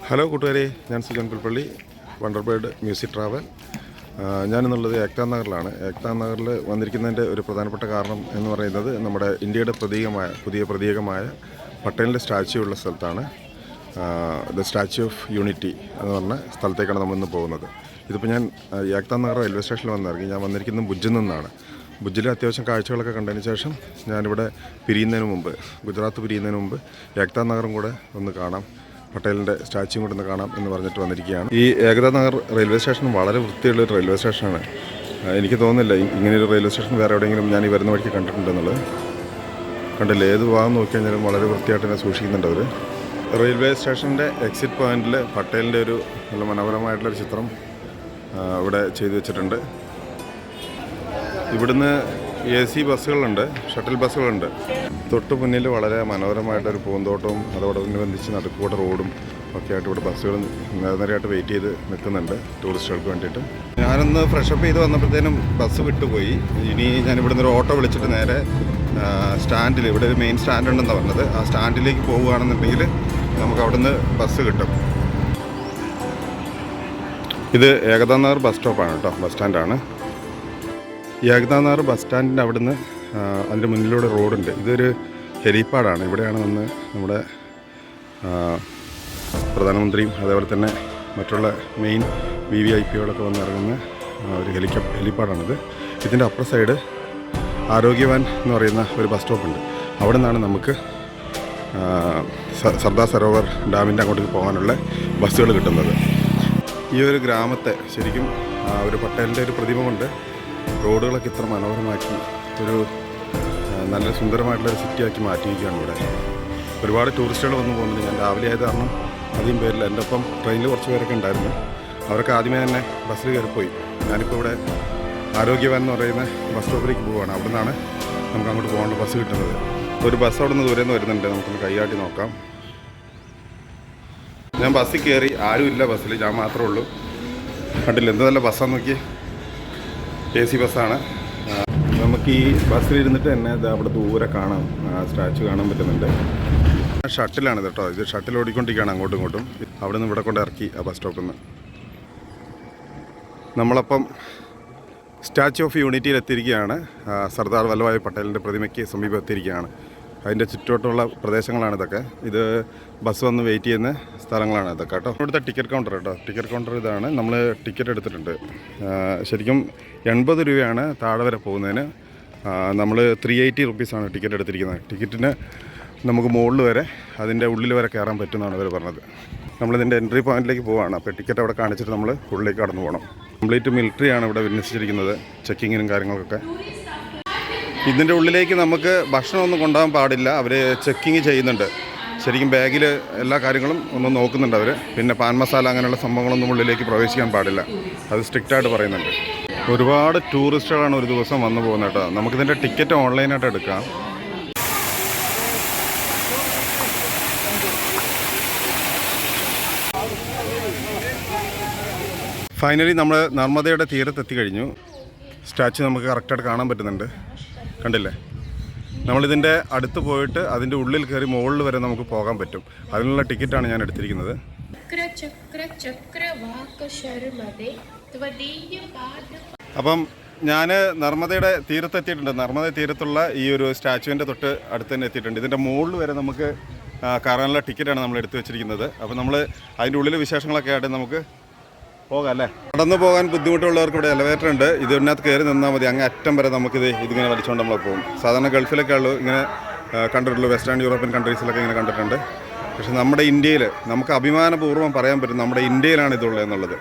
Hello കൂട്ടുകാരെ, ഞാൻ Sujan Pulpally, വണ്ടർബേർഡ് music travel. ഞാനെന്നുള്ളത് ഏക്താ നഗറിലാണ്. ഏക്താ നഗറിൽ വന്നിരിക്കുന്നതിൻ്റെ ഒരു പ്രധാനപ്പെട്ട കാരണം എന്ന് പറയുന്നത് നമ്മുടെ ഇന്ത്യയുടെ പുതിയ പ്രതീകമായ പട്ടേലിൻ്റെ സ്റ്റാച്യു ഉള്ള സ്ഥലത്താണ്. ദ സ്റ്റാച്യു ഓഫ് യൂണിറ്റി എന്ന് പറഞ്ഞ സ്ഥലത്തേക്കാണ് നമ്മളിന്ന് പോകുന്നത്. ഇതിപ്പോൾ ഞാൻ ഏക്താ നഗർ റെയിൽവേ സ്റ്റേഷനിൽ വന്നിറങ്ങി. ഞാൻ വന്നിരിക്കുന്നത് ഭുജിൽ നിന്നാണ്. ഭുജിലെ അത്യാവശ്യം കാഴ്ചകളൊക്കെ കണ്ടതിന് ശേഷം ഞാനിവിടെ ഗുജറാത്ത് പിരിയുന്നതിന് മുമ്പ് ഏക്താ നഗറും കൂടെ ഒന്ന് കാണാം, പട്ടേലിൻ്റെ സ്റ്റാച്യു കൂടെ ഒന്ന് കാണാം എന്ന് പറഞ്ഞിട്ട് വന്നിരിക്കുകയാണ്. ഈ ഏകതാ നഗർ റെയിൽവേ സ്റ്റേഷൻ വളരെ വൃത്തിയുള്ളൊരു റെയിൽവേ സ്റ്റേഷനാണ്. എനിക്ക് തോന്നുന്നില്ല ഇങ്ങനെയൊരു റെയിൽവേ സ്റ്റേഷൻ വേറെ എവിടെയെങ്കിലും ഞാൻ ഈ വരുന്ന വഴിക്ക് കണ്ടിട്ടുണ്ടെന്നുള്ളത്. കണ്ടില്ല, ഏത് ഭാഗം നോക്കിക്കഴിഞ്ഞാലും വളരെ വൃത്തിയായിട്ട് തന്നെ സൂക്ഷിക്കുന്നുണ്ട് അവർ. റെയിൽവേ സ്റ്റേഷൻ്റെ എക്സിറ്റ് പോയിന്റിൽ പട്ടേലിൻ്റെ ഒരു നല്ല മനോഹരമായിട്ടുള്ളൊരു ചിത്രം ഇവിടെ ചെയ്തു വെച്ചിട്ടുണ്ട്. ഇവിടുന്ന് AC ബസ്സുകളുണ്ട്, ഷട്ടിൽ ബസ്സുകളുണ്ട്. തൊട്ട് മുന്നിൽ വളരെ മനോഹരമായിട്ടൊരു പൂന്തോട്ടവും അതോടനുബന്ധിച്ച് നടുക്കൂടെ റോഡും ഒക്കെ ആയിട്ട് ഇവിടെ ബസ്സുകൾ നിരനിരയായിട്ട് വെയിറ്റ് ചെയ്ത് നിൽക്കുന്നുണ്ട് ടൂറിസ്റ്റുകൾക്ക് വേണ്ടിയിട്ട്. ഞാനൊന്ന് ഫ്രഷപ്പ് ചെയ്ത് വന്നപ്പോഴത്തേനും ബസ് വിട്ടുപോയി. ഇനി ഞാൻ ഇവിടുന്ന് ഒരു ഓട്ടോ വിളിച്ചിട്ട് നേരെ സ്റ്റാൻഡിൽ, ഇവിടെ ഒരു മെയിൻ സ്റ്റാൻഡ് ഉണ്ടെന്നാണ് പറഞ്ഞത്, ആ സ്റ്റാൻഡിലേക്ക് പോവുകയാണെന്നുണ്ടെങ്കിൽ നമുക്ക് അവിടുന്ന് ബസ് കിട്ടും. ഇത് ഏകതാ നഗർ ബസ് സ്റ്റോപ്പാണ് കേട്ടോ, ബസ് സ്റ്റാൻഡാണ്. ഏകതാ നഗർ ബസ് സ്റ്റാൻഡിൻ്റെ അവിടുന്ന് അതിൻ്റെ മുന്നിലൂടെ റോഡുണ്ട്. ഇതൊരു ഹെലിപ്പാഡാണ്. ഇവിടെയാണ് വന്ന് നമ്മുടെ പ്രധാനമന്ത്രിയും അതേപോലെ തന്നെ മറ്റുള്ള മെയിൻ VVIPകളൊക്കെ വന്ന് ഇറങ്ങുന്ന ഒരു ഹെലിപ്പാഡാണിത്. ഇതിൻ്റെ അപ്പുറ സൈഡ് ആരോഗ്യവാൻ എന്ന് പറയുന്ന ഒരു ബസ് സ്റ്റോപ്പുണ്ട്. അവിടെ നിന്നാണ് നമുക്ക് സർദാർ സരോവർ ഡാമിൻ്റെ അങ്ങോട്ടേക്ക് പോകാനുള്ള ബസ്സുകൾ കിട്ടുന്നത്. ഈ ഒരു ഗ്രാമത്തെ ശരിക്കും ഒരു പട്ടേലിൻ്റെ ഒരു പ്രതിമ കൊണ്ട് റോഡുകളൊക്കെ ഇത്ര മനോഹരമാക്കി ഒരു നല്ല സുന്ദരമായിട്ടുള്ളൊരു സിറ്റിയാക്കി മാറ്റിയിരിക്കുകയാണ് ഇവിടെ. ഒരുപാട് ടൂറിസ്റ്റുകൾ വന്നു പോകുന്നുണ്ട്. ഞാൻ രാവിലെ ആയത് കാരണം അധികം പേരില്ല. എൻ്റെ ഒപ്പം ട്രെയിനിൽ കുറച്ച് പേരൊക്കെ ഉണ്ടായിരുന്നു. അവരൊക്കെ ആദ്യമേ തന്നെ ബസ്സിൽ കയറിപ്പോയി. ഞാനിപ്പോൾ ഇവിടെ ആരോഗ്യവാൻ എന്ന് പറയുന്ന ബസ് സ്റ്റോപ്പിലേക്ക് പോവുകയാണ്. അവിടെ നിന്നാണ് നമുക്ക് അങ്ങോട്ട് പോകാനുള്ള ബസ് കിട്ടുന്നത്. ഒരു ബസ് അവിടെ നിന്ന് ദൂരെ നിന്ന് വരുന്നുണ്ട്, നമുക്കൊന്ന് കൈയാട്ടി നോക്കാം. ഞാൻ ബസ്സിൽ കയറി, ആരുമില്ല ബസ്സിൽ, ഞാൻ മാത്രമേ ഉള്ളൂ. കണ്ടില്ല എന്ത് നല്ല ബസ്സാന്ന് നോക്കി, AC ബസ്സാണ്. നമുക്ക് ഈ ബസ്സിലിരുന്നിട്ട് തന്നെ അവിടെ ദൂരെ കാണാം, സ്റ്റാച്ചു കാണാൻ പറ്റുന്നുണ്ട്. ഷട്ടിലാണ് കേട്ടോ, ഇത് ഷട്ടിൽ ഓടിക്കൊണ്ടിരിക്കുകയാണ് അങ്ങോട്ടും ഇങ്ങോട്ടും. അവിടെ നിന്ന് ഇവിടെ കൊണ്ട് ഇറക്കി ആ ബസ് സ്റ്റോപ്പിൽ നിന്ന്. നമ്മളപ്പം സ്റ്റാച്യു ഓഫ് യൂണിറ്റിയിൽ എത്തിയിരിക്കുകയാണ്. സർദാർ വല്ലഭായ് പട്ടേലിൻ്റെ പ്രതിമയ്ക്ക് സമീപം എത്തിയിരിക്കുകയാണ്. അതിൻ്റെ ചുറ്റോട്ടുള്ള പ്രദേശങ്ങളാണ് ഇതൊക്കെ. ഇത് ബസ് വന്ന് വെയിറ്റ് ചെയ്യുന്ന സ്ഥലങ്ങളാണ് ഇതൊക്കെ കേട്ടോ. ഇവിടുത്തെ ടിക്കറ്റ് കൗണ്ടർ കേട്ടോ, ടിക്കറ്റ് കൗണ്ടർ ഇതാണ്. നമ്മൾ ടിക്കറ്റ് എടുത്തിട്ടുണ്ട്. ശരിക്കും 80 രൂപയാണ് താഴെ വരെ പോകുന്നതിന്. നമ്മൾ 380 റുപ്പീസാണ് ടിക്കറ്റ് എടുത്തിരിക്കുന്നത്. ടിക്കറ്റിന് നമുക്ക് മുകളിൽ വരെ, അതിൻ്റെ ഉള്ളിൽ വരെ കയറാൻ പറ്റുമെന്നാണ് അവർ പറഞ്ഞത്. നമ്മളിതിൻ്റെ എൻട്രി പോയിന്റിലേക്ക് പോവുകയാണ്. അപ്പോൾ ടിക്കറ്റ് അവിടെ കാണിച്ചിട്ട് നമ്മൾ ഉള്ളിലേക്ക് കടന്നു പോകണം. കംപ്ലീറ്റ് മിലിറ്ററിയാണ് ഇവിടെ വിന്യസിച്ചിരിക്കുന്നത്, ചെക്കിങ്ങിനും കാര്യങ്ങൾക്കൊക്കെ. ഇതിൻ്റെ ഉള്ളിലേക്ക് നമുക്ക് ഭക്ഷണമൊന്നും കൊണ്ടുപോകാൻ പാടില്ല, അവർ ചെക്കിങ് ചെയ്യുന്നുണ്ട്. ശരിക്കും ബാഗിൽ എല്ലാ കാര്യങ്ങളും ഒന്ന് നോക്കുന്നുണ്ട് അവർ. പിന്നെ പാൻ മസാല അങ്ങനെയുള്ള സംഭവങ്ങളൊന്നും ഉള്ളിലേക്ക് പ്രവേശിക്കാൻ പാടില്ല, അത് സ്ട്രിക്റ്റായിട്ട് പറയുന്നുണ്ട്. ഒരുപാട് ടൂറിസ്റ്റുകളാണ് ഒരു ദിവസം വന്നു പോകുന്നത് കേട്ടോ. നമുക്കിതിൻ്റെ ടിക്കറ്റ് ഓൺലൈനായിട്ട് എടുക്കാം. ഫൈനലി നമ്മൾ നർമ്മദയുടെ തീരത്തെത്തി കഴിഞ്ഞു. സ്റ്റാച്ചു നമുക്ക് കറക്റ്റായിട്ട് കാണാൻ പറ്റുന്നുണ്ട്, കണ്ടില്ലേ? നമ്മളിതിൻ്റെ അടുത്ത് പോയിട്ട് അതിൻ്റെ ഉള്ളിൽ കയറി മുകളിൽ വരെ നമുക്ക് പോകാൻ പറ്റും. അതിനുള്ള ടിക്കറ്റാണ് ഞാൻ എടുത്തിരിക്കുന്നത്. അപ്പം ഞാൻ നർമ്മദയുടെ തീരത്തെത്തിയിട്ടുണ്ട്. നർമ്മദ തീരത്തുള്ള ഈ ഒരു സ്റ്റാച്ചുവിൻ്റെ തൊട്ട് അടുത്ത് തന്നെ എത്തിയിട്ടുണ്ട്. ഇതിൻ്റെ മുകളിൽ വരെ നമുക്ക് കയറാനുള്ള ടിക്കറ്റാണ് നമ്മൾ എടുത്തു വെച്ചിരിക്കുന്നത്. അപ്പോൾ നമ്മൾ അതിൻ്റെ ഉള്ളിലെ വിശേഷങ്ങളൊക്കെ ആയിട്ട് നമുക്ക് പോകാം അല്ലേ. നടന്നു പോകാൻ ബുദ്ധിമുട്ടുള്ളവർക്ക് ഇവിടെ എലവേറ്റർ ഉണ്ട്. ഇതിനകത്ത് കയറി നിന്നാൽ മതി, അങ്ങ് അറ്റം വരെ ഇതിങ്ങനെ വലിച്ചുകൊണ്ട് നമ്മൾ പോകും. സാധാരണ ഗൾഫിലൊക്കെ ഉള്ളൂ ഇങ്ങനെ കണ്ടിട്ടുള്ളൂ, വെസ്റ്റേൺ യൂറോപ്യൻ കൺട്രീസിലൊക്കെ ഇങ്ങനെ കണ്ടിട്ടുണ്ട്. പക്ഷെ നമ്മുടെ ഇന്ത്യയിൽ നമുക്ക് അഭിമാനപൂർവ്വം പറയാൻ പറ്റും നമ്മുടെ ഇന്ത്യയിലാണ് ഇതുള്ളത് എന്നുള്ളത്.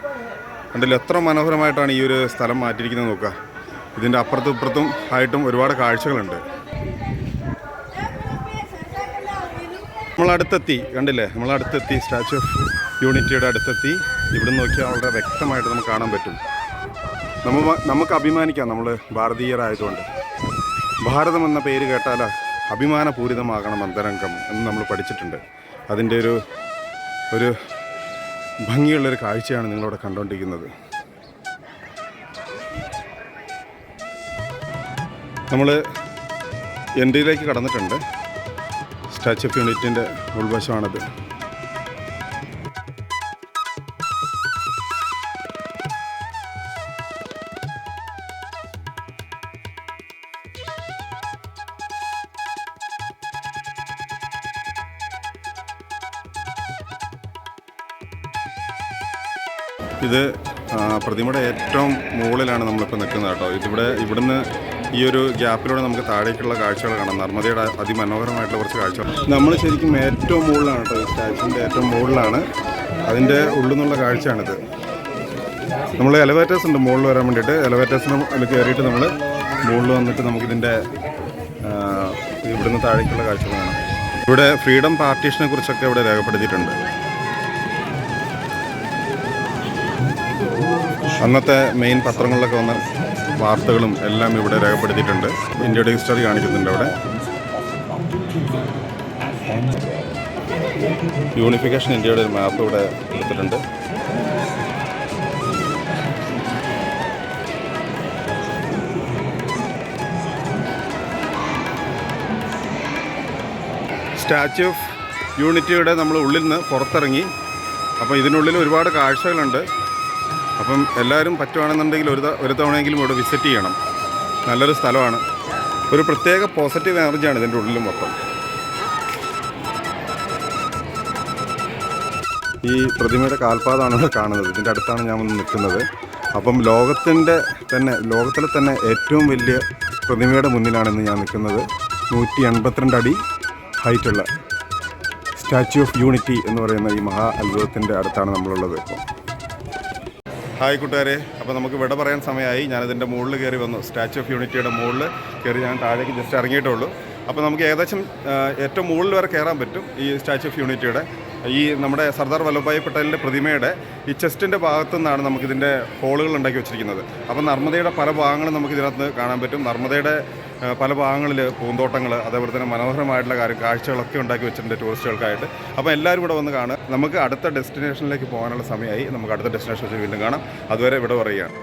കണ്ടില്ല എത്ര മനോഹരമായിട്ടാണ് ഈ ഒരു സ്ഥലം മാറ്റിയിരിക്കുന്നത് നോക്കുക. ഇതിൻ്റെ അപ്പുറത്തും ഇപ്പുറത്തും ആയിട്ടും ഒരുപാട് കാഴ്ചകളുണ്ട്. നമ്മളടുത്തെത്തി, കണ്ടില്ലേ, നമ്മളടുത്തെത്തി, സ്റ്റാച്യു ഓഫ് യൂണിറ്റിയുടെ അടുത്തെത്തി. ഇവിടെ നോക്കിയാൽ വളരെ വ്യക്തമായിട്ട് നമുക്ക് കാണാൻ പറ്റും. നമുക്ക് അഭിമാനിക്കാം, നമ്മൾ ഭാരതീയരായതുകൊണ്ട്. ഭാരതം എന്ന പേര് കേട്ടാൽ അഭിമാനപൂരിതമാകണം അന്തരംഗം എന്ന് നമ്മൾ പഠിച്ചിട്ടുണ്ട്. അതിൻ്റെ ഒരു ഭംഗിയുള്ളൊരു കാഴ്ചയാണ് നിങ്ങളിവിടെ കണ്ടുകൊണ്ടിരിക്കുന്നത്. നമ്മൾ എൻട്രിയിലേക്ക് കടന്നിട്ടുണ്ട്. സ്റ്റാച്യു ഓഫ് യൂണിറ്റിൻ്റെ ഉൾവശമാണത്. ഇത് പ്രതിമയുടെ ഏറ്റവും മുകളിലാണ് നമ്മളിപ്പോൾ നിൽക്കുന്നത് കേട്ടോ. ഇവിടുന്ന് ഈ ഒരു ഗ്യാപ്പിലൂടെ നമുക്ക് താഴേക്കുള്ള കാഴ്ചകൾ കാണാം. നർമ്മദയുടെ അതിമനോഹരമായിട്ടുള്ള കുറച്ച് കാഴ്ചകൾ. നമ്മൾ ശരിക്കും ഏറ്റവും മുകളിലാണ് കേട്ടോ, ഈ സ്റ്റാച്യൂവിൻ്റെ ഏറ്റവും മുകളിലാണ്. അതിൻ്റെ ഉള്ളിൽ നിന്നുള്ള കാഴ്ചയാണിത്. നമ്മൾ എലവേറ്റേഴ്സ് ഉണ്ട് മുകളിൽ വരാൻ വേണ്ടിയിട്ട്. എലവേറ്റേഴ്സിന് കയറിയിട്ട് നമ്മൾ മുകളിൽ വന്നിട്ട് നമുക്കിതിൻ്റെ ഇവിടുന്ന് താഴേക്കുള്ള കാഴ്ചകൾ കാണാം. ഇവിടെ ഫ്രീഡം പാർട്ടീഷനെ കുറിച്ചൊക്കെ ഇവിടെ രേഖപ്പെടുത്തിയിട്ടുണ്ട്. അന്നത്തെ മെയിൻ പത്രങ്ങളിലൊക്കെ വന്ന വാർത്തകളും എല്ലാം ഇവിടെ രേഖപ്പെടുത്തിയിട്ടുണ്ട്. ഇന്ത്യയുടെ ഹിസ്റ്ററി കാണിക്കുന്നുണ്ട് അവിടെ. യൂണിഫിക്കേഷൻ ഇന്ത്യയുടെ ഒരു മാപ്പ് ഇവിടെ എടുത്തിട്ടുണ്ട്. സ്റ്റാച്യു ഓഫ് യൂണിറ്റിയുടെ നമ്മൾ ഉള്ളിൽ നിന്ന് പുറത്തിറങ്ങി. അപ്പോൾ ഇതിനുള്ളിൽ ഒരുപാട് കാഴ്ചകളുണ്ട്. അപ്പം എല്ലാവരും പറ്റുവാണെന്നുണ്ടെങ്കിൽ ഒരു തവണയെങ്കിലും ഇവിടെ വിസിറ്റ് ചെയ്യണം. നല്ലൊരു സ്ഥലമാണ്. ഒരു പ്രത്യേക പോസിറ്റീവ് എനർജിയാണ് ഇതിൻ്റെ ഉള്ളിൽ മൊത്തം. ഈ പ്രതിമയുടെ കാൽപാദമാണ് ഇവിടെ കാണുന്നത്. ഇതിൻ്റെ അടുത്താണ് ഞാൻ വന്ന് നിൽക്കുന്നത്. അപ്പം ലോകത്തിലെ തന്നെ ഏറ്റവും വലിയ പ്രതിമയുടെ മുന്നിലാണെന്ന് ഞാൻ നിൽക്കുന്നത്. 182 അടി ഹൈറ്റുള്ള സ്റ്റാച്യു ഓഫ് യൂണിറ്റി എന്ന് പറയുന്ന ഈ മഹാ അത്ഭുതത്തിൻ്റെ അടുത്താണ് നമ്മളുള്ളത് ഇപ്പോൾ. ഹായ് കൂട്ടുകാരെ, അപ്പോൾ നമുക്ക് വിട പറയാൻ സമയമായി. ഞാനതിൻ്റെ മുകളിൽ കയറി വന്നു. സ്റ്റാച്യു ഓഫ് യൂണിറ്റിയുടെ മുകളിൽ കയറി ഞാൻ താഴേക്ക് ജസ്റ്റ് ഇറങ്ങിയിട്ടുള്ളൂ. അപ്പോൾ നമുക്ക് ഏകദേശം ഏറ്റവും മുകളിൽ വരെ കയറാൻ പറ്റും. ഈ സ്റ്റാച്യു ഓഫ് യൂണിറ്റിയുടെ ഈ നമ്മുടെ സർദാർ വല്ലഭായ് പട്ടേലിൻ്റെ പ്രതിമയുടെ ഈ ചെസ്റ്റിൻ്റെ ഭാഗത്തു നിന്നാണ് നമുക്കിതിൻ്റെ ഹോളുകൾ ഉണ്ടാക്കി വെച്ചിരിക്കുന്നത്. അപ്പോൾ നർമ്മദയുടെ പല ഭാഗങ്ങളും നമുക്കിതിനകത്ത് കാണാൻ പറ്റും. നർമ്മദയുടെ പല ഭാഗങ്ങളിൽ പൂന്തോട്ടങ്ങൾ, അതേപോലെ തന്നെ മനോഹരമായിട്ടുള്ള കാഴ്ചകളൊക്കെ ഉണ്ടാക്കി വെച്ചിട്ടുണ്ട് ടൂറിസ്റ്റുകൾക്കായിട്ട്. അപ്പോൾ എല്ലാവരും ഇവിടെ വന്ന് കാണുക. നമുക്ക് അടുത്ത ഡെസ്റ്റിനേഷനിലേക്ക് പോകാനുള്ള സമയമായി. നമുക്ക് അടുത്ത ഡെസ്റ്റിനേഷൻ വീണ്ടും കാണാം. അതുവരെ ഇവിടെ പറയുകയാണ്.